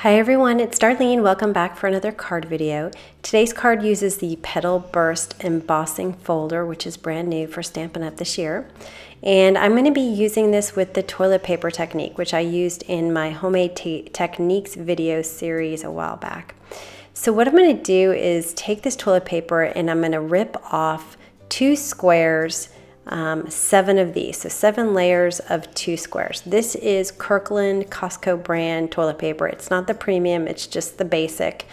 Hi everyone, it's Darlene. Welcome back for another card video. Today's card uses the Petal Burst Embossing folder, which is brand new for Stampin' Up! This year. And I'm going to be using this with the toilet paper technique, which I used in my homemade techniques video series a while back. So what I'm going to do is take this toilet paper and I'm going to rip off 2 squares, 7 of these, so 7 layers of 2 squares. This is Kirkland Costco brand toilet paper. It's not the premium, it's just the basic.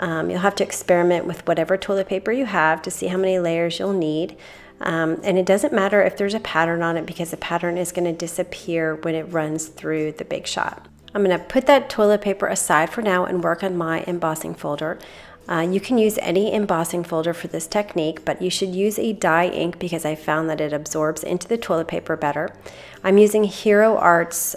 You'll have to experiment with whatever toilet paper you have to see how many layers you'll need. And it doesn't matter if there's a pattern on it because the pattern is going to disappear when it runs through the Big Shot. I'm going to put that toilet paper aside for now and work on my embossing folder. You can use any embossing folder for this technique, but you should use a dye ink because I found that it absorbs into the toilet paper better. I'm using Hero Art's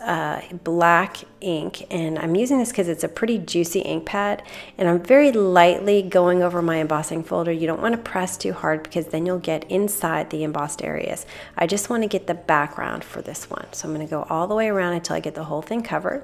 black ink, and I'm using this because it's a pretty juicy ink pad, and I'm very lightly going over my embossing folder. You don't want to press too hard because then you'll get inside the embossed areas. I just want to get the background for this one. So I'm going to go all the way around until I get the whole thing covered.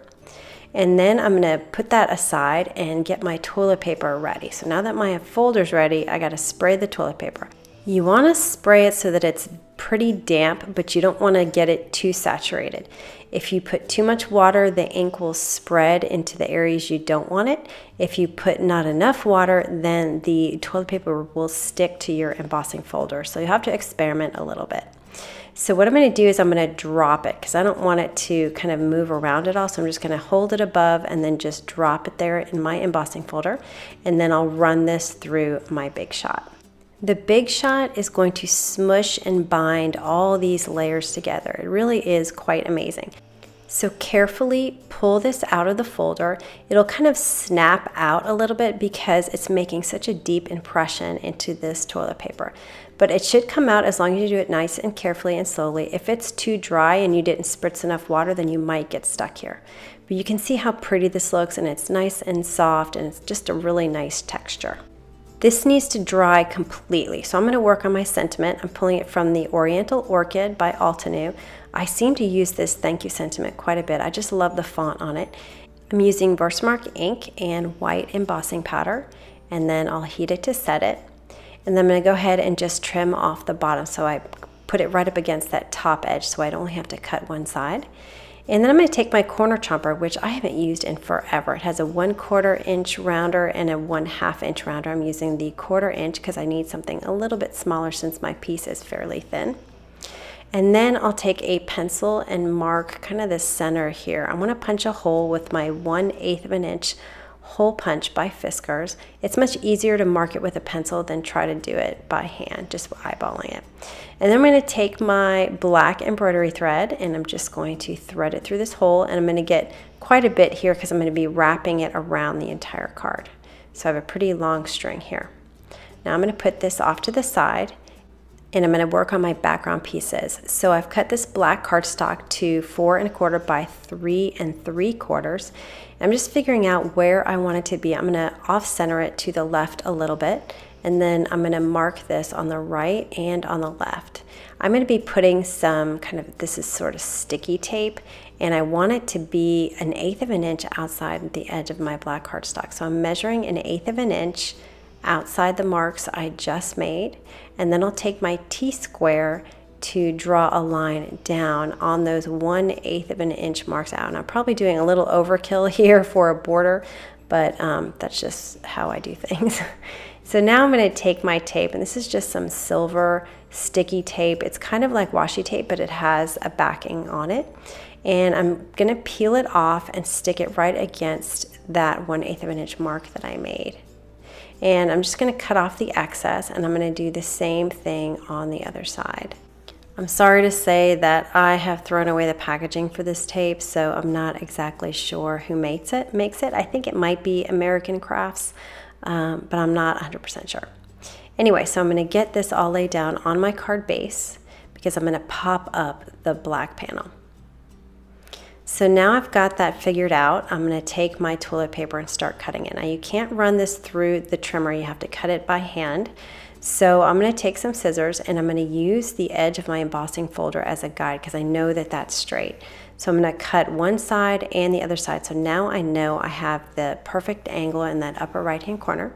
And then I'm going to put that aside and get my toilet paper ready. So now that my folder's ready, I got to spray the toilet paper. You want to spray it so that it's pretty damp, but you don't want to get it too saturated. If you put too much water, the ink will spread into the areas you don't want it. If you put not enough water, then the toilet paper will stick to your embossing folder. So you have to experiment a little bit. So what I'm going to do is I'm going to drop it because I don't want it to kind of move around at all. So I'm just going to hold it above and then just drop it there in my embossing folder. And then I'll run this through my Big Shot. The Big Shot is going to smush and bind all these layers together. It really is quite amazing. So carefully pull this out of the folder. It'll kind of snap out a little bit because it's making such a deep impression into this toilet paper. But it should come out as long as you do it nice and carefully and slowly. If it's too dry and you didn't spritz enough water, then you might get stuck here. But you can see how pretty this looks, and it's nice and soft, and it's just a really nice texture. This needs to dry completely, so I'm going to work on my sentiment. I'm pulling it from the Oriental Orchid by Altenew. I seem to use this thank you sentiment quite a bit. I just love the font on it. I'm using Versamark ink and white embossing powder, and then I'll heat it to set it. And then I'm going to go ahead and just trim off the bottom, so I put it right up against that top edge so I'd only have to cut one side. And then I'm going to take my corner chomper, which I haven't used in forever. It has a 1/4 inch rounder and a 1/2 inch rounder. I'm using the 1/4 inch because I need something a little bit smaller since my piece is fairly thin. And then I'll take a pencil and mark kind of the center here. I'm going to punch a hole with my 1/8 of an inch hole punch by Fiskars. It's much easier to mark it with a pencil than try to do it by hand, just eyeballing it. And then I'm going to take my black embroidery thread and I'm just going to thread it through this hole, and I'm going to get quite a bit here because I'm going to be wrapping it around the entire card. So I have a pretty long string here. Now I'm going to put this off to the side, and I'm going to work on my background pieces. So I've cut this black cardstock to 4 1/4 by 3 3/4. I'm just figuring out where I want it to be. I'm going to off-center it to the left a little bit, and then I'm going to mark this on the right and on the left. I'm going to be putting some kind of, this is sort of sticky tape, and I want it to be 1/8 of an inch outside the edge of my black cardstock. So I'm measuring 1/8 of an inch outside the marks I just made, and then I'll take my T-square to draw a line down on those 1/8 of an inch marks out. And I'm probably doing a little overkill here for a border, but that's just how I do things. So now I'm going to take my tape, and this is just some silver sticky tape. It's kind of like washi tape, but it has a backing on it. And I'm going to peel it off and stick it right against that 1/8 of an inch mark that I made. And I'm just going to cut off the excess, and I'm going to do the same thing on the other side. I'm sorry to say that I have thrown away the packaging for this tape, so I'm not exactly sure who makes it. I think it might be American Crafts, but I'm not 100% sure. Anyway, so I'm going to get this all laid down on my card base because I'm going to pop up the black panel. So now I've got that figured out. I'm going to take my toilet paper and start cutting it. Now you can't run this through the trimmer, you have to cut it by hand. So I'm going to take some scissors and I'm going to use the edge of my embossing folder as a guide because I know that that's straight. So I'm going to cut one side and the other side. So now I know I have the perfect angle in that upper right hand corner.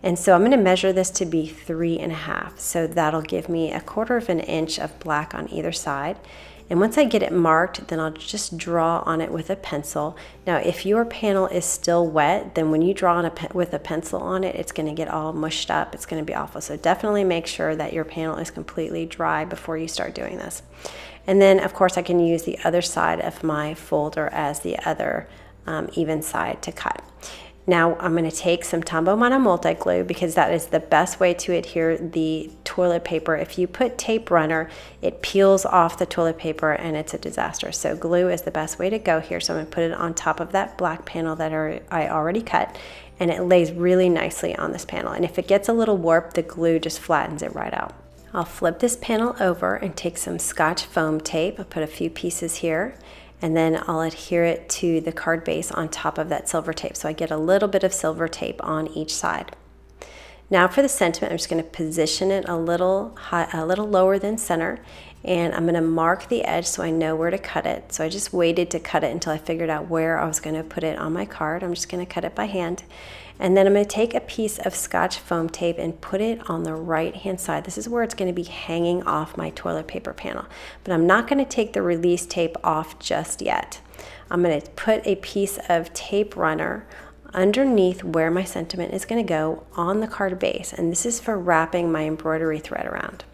And so I'm going to measure this to be 3.5. So that'll give me 1/4 inch of black on either side. And once I get it marked, then I'll just draw on it with a pencil. Now, if your panel is still wet, then when you draw on with a pencil on it, it's going to get all mushed up. It's going to be awful. So definitely make sure that your panel is completely dry before you start doing this. And then, of course, I can use the other side of my folder as the other even side to cut. Now I'm going to take some Tombow Mono Multi Glue because that is the best way to adhere the toilet paper. If you put tape runner, it peels off the toilet paper and it's a disaster. So glue is the best way to go here. So I'm going to put it on top of that black panel that I already cut, and it lays really nicely on this panel. And if it gets a little warped, the glue just flattens it right out. I'll flip this panel over and take some Scotch foam tape. I'll put a few pieces here, and then I'll adhere it to the card base on top of that silver tape. So I get a little bit of silver tape on each side. Now for the sentiment, I'm just going to position it a little lower than center, and I'm going to mark the edge so I know where to cut it. So I just waited to cut it until I figured out where I was going to put it on my card. I'm just going to cut it by hand. And then I'm going to take a piece of Scotch foam tape and put it on the right hand side. This is where it's going to be hanging off my toilet paper panel. But I'm not going to take the release tape off just yet. I'm going to put a piece of tape runner underneath where my sentiment is going to go on the card base. And this is for wrapping my embroidery thread around.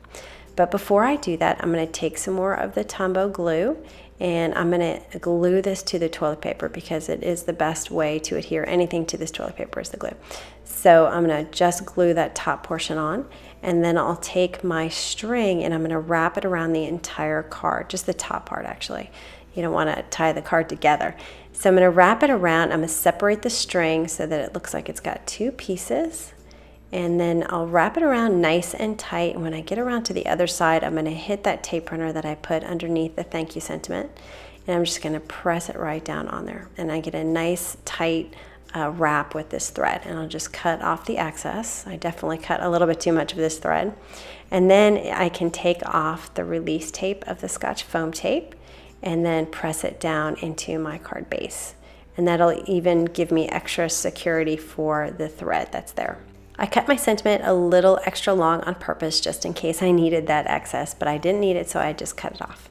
But before I do that, I'm going to take some more of the Tombow glue, and I'm going to glue this to the toilet paper because it is the best way to adhere anything to this toilet paper is the glue. So I'm going to just glue that top portion on, and then I'll take my string and I'm going to wrap it around the entire card, just the top part actually. You don't want to tie the card together. So I'm going to wrap it around. I'm going to separate the string so that it looks like it's got two pieces. And then I'll wrap it around nice and tight. And when I get around to the other side, I'm going to hit that tape runner that I put underneath the thank you sentiment. And I'm just going to press it right down on there. And I get a nice tight wrap with this thread. And I'll just cut off the excess. I definitely cut a little bit too much of this thread. And then I can take off the release tape of the Scotch foam tape and then press it down into my card base. And that'll even give me extra security for the thread that's there. I cut my sentiment a little extra long on purpose just in case I needed that excess, but I didn't need it, so I just cut it off.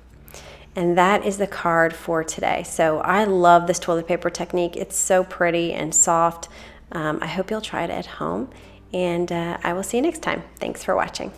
And that is the card for today. So I love this toilet paper technique. It's so pretty and soft. I hope you'll try it at home, and I will see you next time. Thanks for watching.